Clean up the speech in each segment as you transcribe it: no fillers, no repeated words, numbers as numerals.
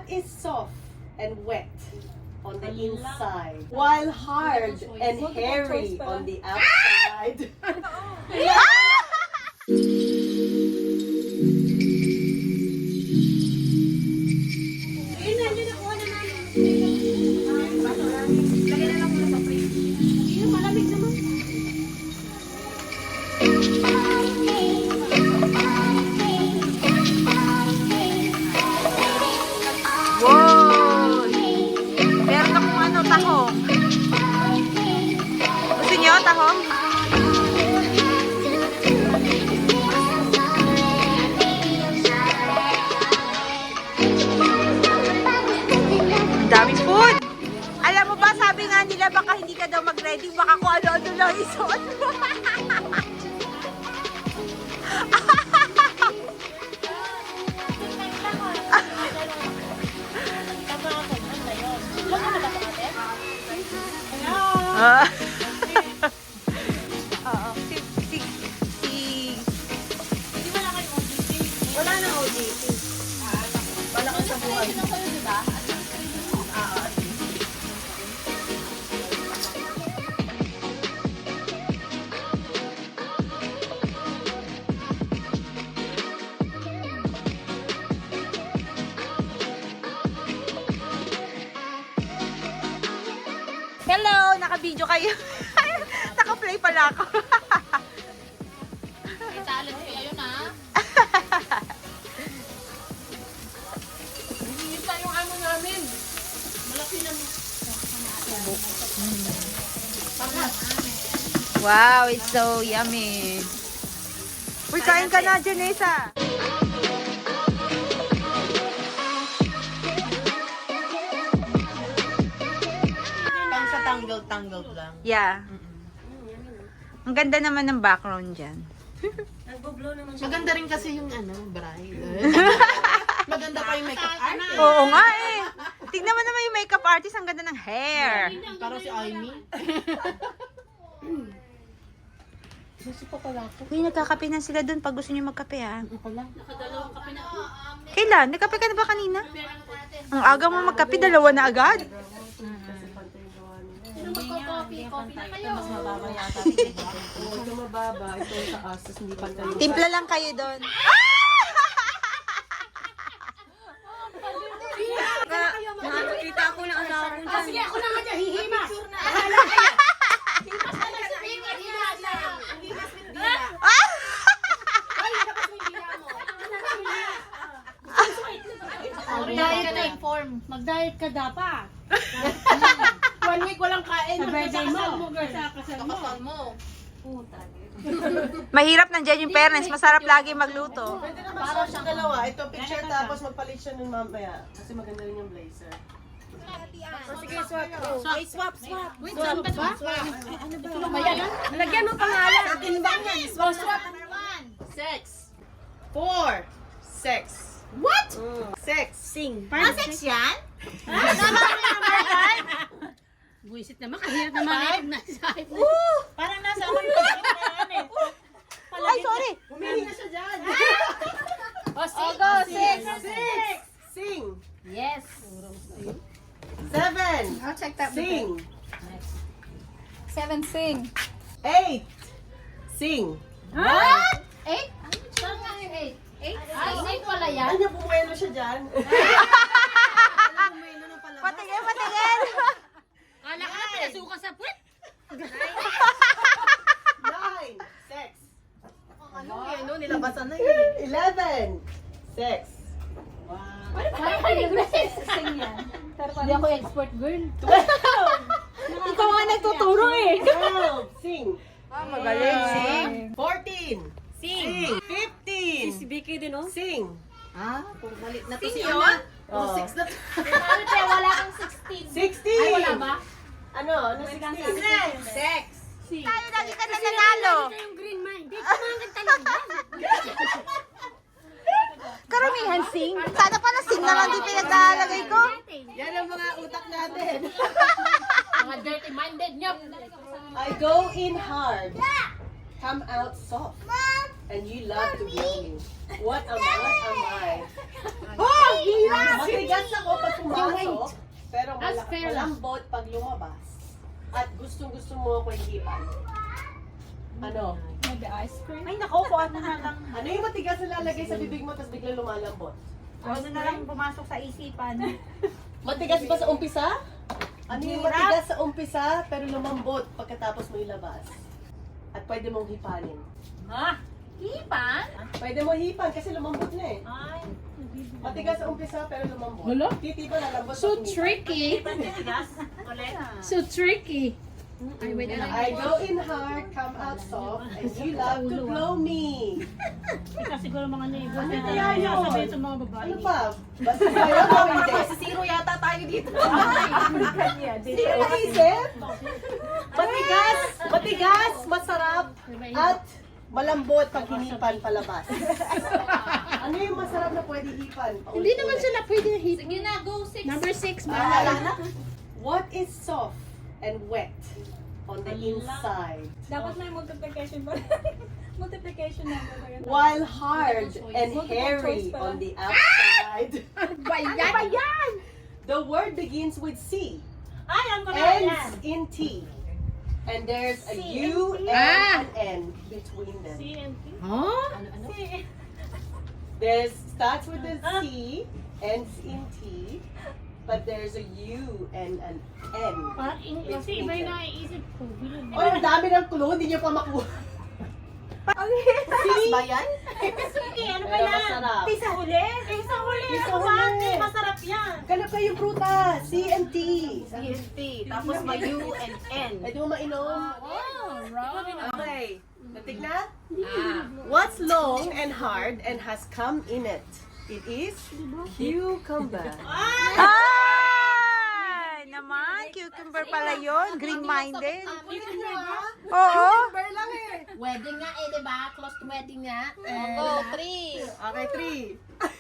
What is soft and wet on the inside, while hard and hairy on the outside? Wow! Meron akong ano, tahong. Gusto niyo tahong? Ang daming food! Alam mo ba, sabi nga nila baka hindi ka daw mag-ready, baka kung ano-ano lang isuot mo. Oo. Wala na OJT. Wala kang sa buhay. Hello! Naka-video kayo. Naka-play pala ako. May talent kaya yun, ha? Hinihintay yung ano namin. Malaki na. Wow, it's so yummy. Uy, kain ka na, Janessa. Pang sa tangle-tangle lang. Yeah. Ang ganda naman ng background dyan. Nagbo-blow naman siya. Maganda rin kasi yung ano, bride. Maganda pa yung makeup artist. Oo nga eh. Tignan mo naman yung makeup artist. Ang ganda ng hair. Parang si Aimee. Gusto pa pala ako. Uy, nagkakape na sila dun pag gusto nyo magkape ha. Ano pala? Kailan? Nagkape ka na ba kanina? Ang aga mo magkape, dalawa na agad. Coffee na kayo. Mas mababa yata. Oo, ito mababa. Ito sa taas. Tapos hindi pa tayo. Timpla lang kayo doon. Nakakita ako ng asawa ko dyan. Sige, ako na nga dyan. Hihimas. Diet ka inform. Mag-diet ka dapat. 1 week walang kain. Sa birthday mo. Sa Kakasal mo. Mahirap nandiyan yung parents. Masarap lagi magluto. Pwede na mag-swap sa dalawa. Ito picture tapos magpalit siya nun mamaya. Kasi maganda rin yung blazer. Sige, swap. Ay, swap. Wait, saan ba? Ano ba? Lagyan mo pangalan. Akin ba yan? Swap. 6. 4. 6. What? 6. Sing. Sex yan? Buisit naman, kahirap naman na sa iPhone. Parang nasa ako yung yan eh. Ay, sorry. Humihinga siya dyan. Go, 6. 6. Sing. Yes. 7. I'll check that. Sing. 7 sing. 8. Sing. What? 8? Saan nga yung 8? 8 pala yan? Ano bumuelo siya dyan? Patingin, patingin. Kala ka na pinasuka sa puwet. 9. 6. Ano yan, no? Nilabasan na yun. 11. 6. Parang kayo na sing yan. Hindi ako expert girl. Ikaw nga nagtuturo eh. 12. Sing. Magaling. Sing. 14. Sing. 15. Si Vicky din, no? Sing. Puro balik na to Sing si yun? Ana. Oh. 6 na to. Pero wala kang 16. 16. Ay, wala ba? Ano? Ano 16? 6. Tayo lagi ka na nanalo. Yung green mind. Di ko mga talaga. Karamihan sing. Sana pala sing na lang din pinaglalagay ko. Yan ang mga utak natin. Mga dirty-minded niya. I go in hard. Come out soft. And you love to blow me. What am I? Oh, hirap! Matigas ako pumasok, pero As fair lang. malambot pag lumabas. At gustong-gusto mo ako hihipan. Ano? Maybe ice cream? Ay, nako, kung ano na lang. Ano yung matigas na lalagay sa bibig mo tapos biglang lumalambot? Kung ano na lang pumasok sa isipan. Matigas ba sa umpisa? Ano yung Hirap. matigas sa umpisa pero lumambot pagkatapos mo ilabas? At pwede mong hipanin. Ha? Ipan? Pwede mo hipan kasi lumambot na eh. Ay, Matigas sa umpisa pero lumambot. Hala? Titi ba lalambot? So pag hinipan? tricky. tigas. Ulit. So tricky. Ay, wait, I go in hard, come out soft, and you love to blow me. Ikaw siguro mga neighbors. Ano na kaya yun? sasabihin sa mga babae. Ano pa? Basta kayo o hindi? Zero yata tayo dito. Sino naisip? Matigas, matigas, masarap, at malambot pag hinipan palabas. Ano yung masarap na pwede hipan? Hindi naman sila pwede hit. Sige na, go 6. Number 6, Maalala na? What is soft and wet on the inside, Dapat may multiplication ba? Multiplication number ba yun? while hard and hairy on the outside? Bayan! The word begins with C, Ay, ang ko na yan. ends in T, and there's a C U and T. and an N between them. Huh? There's starts with the C, ends in T, but there's a U and an N. Kasi iba yung naiisip ko. Oh, ang dami ng clue, hindi niyo pa makuha. Taas ba yan? Sige, ano Pero masarap. Sa huli? Sa huli. Sa Ako ba? huli. Masarap yan. Ganap kayong prutas, C and T. CST. Tapos may U and N. Pwede mo mainom. Oh, right. Okay, natig na? What's long and hard and has come in it? It is cucumber. Ay, naman. Cucumber pala yun. Green-minded. Oo. Cucumber lang eh. Wedding nga eh, diba? Close to wedding nga. Go, 3. Okay, 3.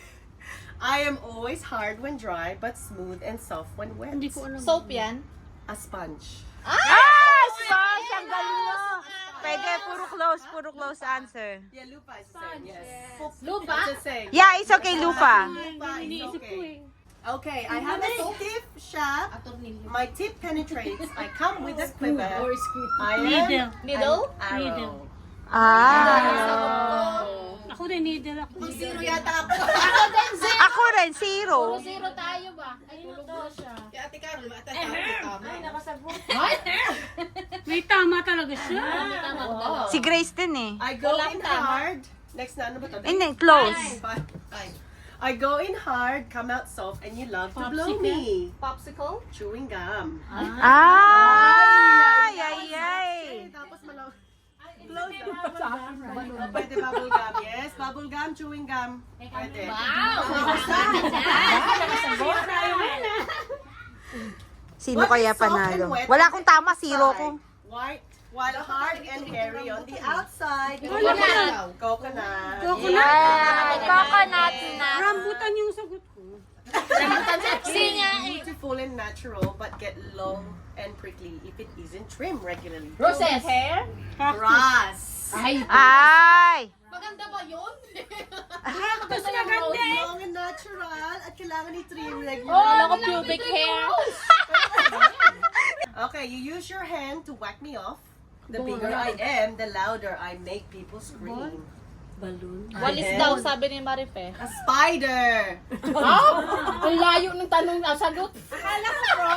I am always hard when dry, but smooth and soft when wet. Hindi ko alam. Soap yan. A sponge. Ah! Sponge! Ang galing mo. Pwede, puro close answer. Yeah, lupa is the same, yes. Lupa? It's the same. Yeah, it's okay, lupa. Lupa is Iniisip ko okay. eh. Okay, I have a stiff shaft. My tip penetrates. I come with a quiver. I am Needle? an arrow. Ah. Ako rin, needle ako. Zero yata ako. Ako rin, zero. Zero tayo ba? Ay, tulog na siya. Kaya ate Carol, tama. May tama talaga siya. Si Grace din eh. I go in hard. Next na, ano ba ito? Hindi, close. Five. I go in hard, come out soft, and you love to blow me. Popsicle? Chewing gum. Ay, ay, ay. Tapos malaw. Close your mouth. Pwede bubble gum. Yes, bubble gum, chewing gum. Pwede. Sino What kaya is soft and panalo? wet Wala on akong the tama, zero ko. White, while hard and hairy on the outside. Coconut. Coconut. Yeah, coconut na. Rambutan yung sagot ko. Beautiful and natural, but get long and prickly if it isn't trimmed regularly. Roses. Grass. Ay, Ay. Maganda ba yun? gusto na ganda eh. Long and natural at kailangan i-trim regularly. Wala ko pubic hair. Okay, you use your hand to whack me off. The bigger I am, the louder I make people scream. Walis daw, sabi ni Marife. A spider. Ang layo ng tanong na sagot.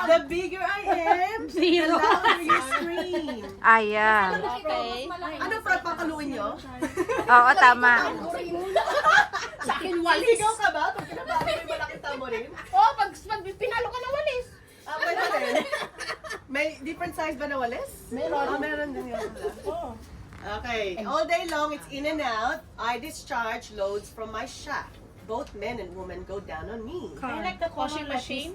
The bigger I am, the louder you scream. Ayan. Okay. Ano pa papaluin nyo? Oo, tama. Sa akin, walis. Ikaw ka ba? Pag pinapalo mo yung malaking tamborin? Oh, pag pinalo ka na walis. Pwede rin. May different size ba na walis? Meron. Meron din yun. Okay. All day long, it's in and out. I discharge loads from my shaft. Both men and women go down on me. Washing machine?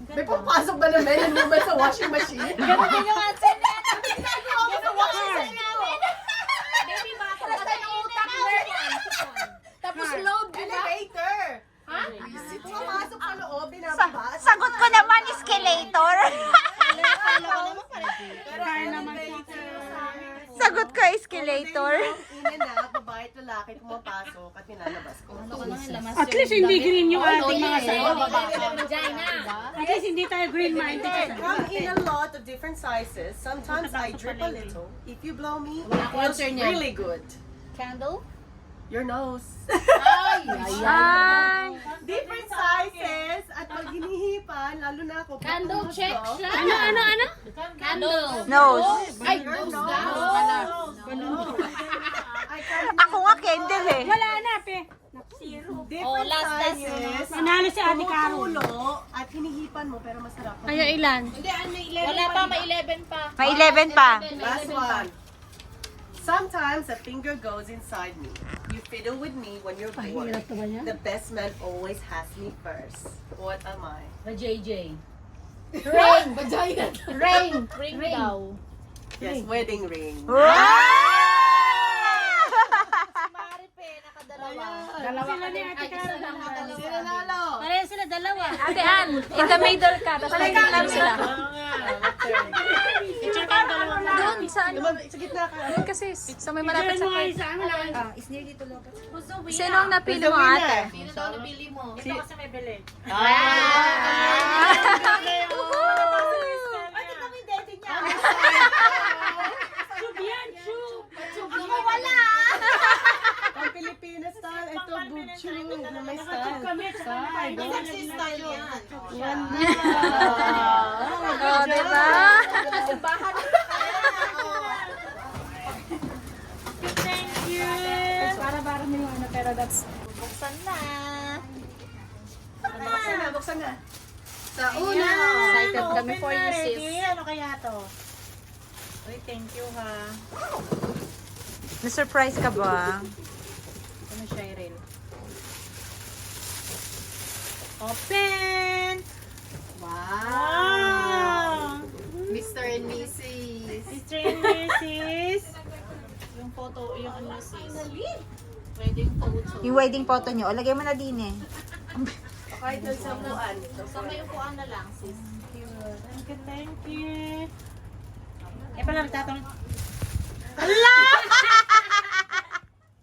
May papasok ba na men and women sa washing machine? Ganun din yung answer niya. Ginagawa mo sa washing machine ko. Baby, baka sa utak mo. Tapos load, di ba? Elevator. Ha? Pumasok sa loob, binababa. Sagot ko naman, escalator. Pero elevator. sagot ka, escalator. In and out, babae at lalaki pumapasok at nilalabas ko. At least hindi green yung ating mga sagot. Vagina. At least hindi tayo green-minded. Come in a lot of different sizes. Sometimes I drip a little. If you blow me, it feels answer niya. really good. Candle? Your nose. Ay. Different sizes. At pag hinihipan, lalo na ako. Candle check siya. Ano? Candle. Nose. Ay, Your nose nose. daw. I come in Ako nga, candle eh. Wala na, pe. different last test. sizes. Manalo si Ate Caro. Tumutulo at hinihipan mo pero masarap. Kaya ilan? Wala pa, may 11 pa. May 11 pa. Last one. Sometimes a finger goes inside me. You fiddle with me when you're bored. Hirap ba yan? The best man always has me first. What am I? JJ. Ring. Vagina. Ring. Ring daw. Yes, wedding ring. Wow! Maripe, nakadalawa. Sila ni Ate Caro. Sino nalo? Pareho sila dalawa. Ate Ann, in the middle ka. Tapos tingin lang sila. Picture kayo dalawa. Doon, sa ano? Sa gitna ka. Doon kasi, sa may malapit sa kay. Sa amin lang. Sino ang napili mo, ate? Sino daw nabili mo? Ito kasi may bili. Yan, shoe. Pang Pilipinas style. Ito, butchu. Na may style. Sexy style yan. Oh, diba? Thank you. Para mo yung ano, pero that's... Buksan na. Buksan na. Sa una. Excited kami for you, sis. Ano kaya to? Uy, thank you ha. Na-surprise ka ba? Ano siya, Irene? Open! Wow! Mr. and Mrs. Mr. and Mrs. Yung photo, yung ano, sis. Wedding photo. Yung wedding photo nyo. O, lagay mo na din eh. Kahit doon sa buwan. Sa may upuan na lang, sis. Thank you. Eh, pala, tatanong.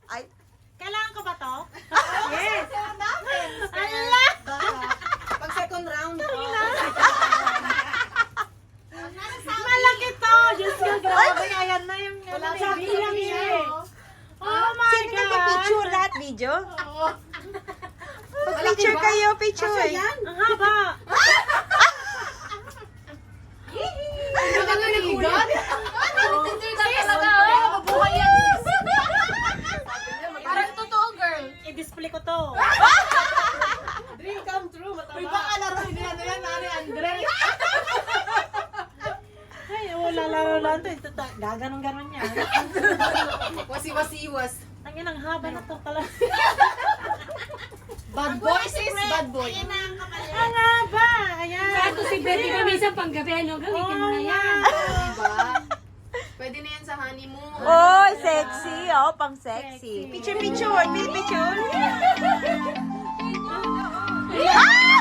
Ay, Kailangan ko ba to? Yes! Ala! Pag second round. Malaki to! Diyos ko, grabe. Ayan na yung sabi lang siya. Oh my sino God! nagpa-picture lahat video? Pag-picture kayo, picture. Ang haba! Hindi ka naligot? Hindi ka talaga, oh. Mabuhay yan, sis. Parang totoo, girl. I-display ko to. Dream come true. Mataba. Uy, baka laro hindi na yan, Nani Andre. Ay, wala lang to. Gaganon-ganon niya. Wasiwas-iwas. Ang ang haba na to pala. Bad boy, sis. Bad boy. Ang haba! Ayan. Sato si Betty na minsan panggabi, ano? Gamitin mo na yan. Diba? Pwede na yan sa honeymoon. Oh, sexy. Oh, pang sexy. Picture, picture. Picture. Ah!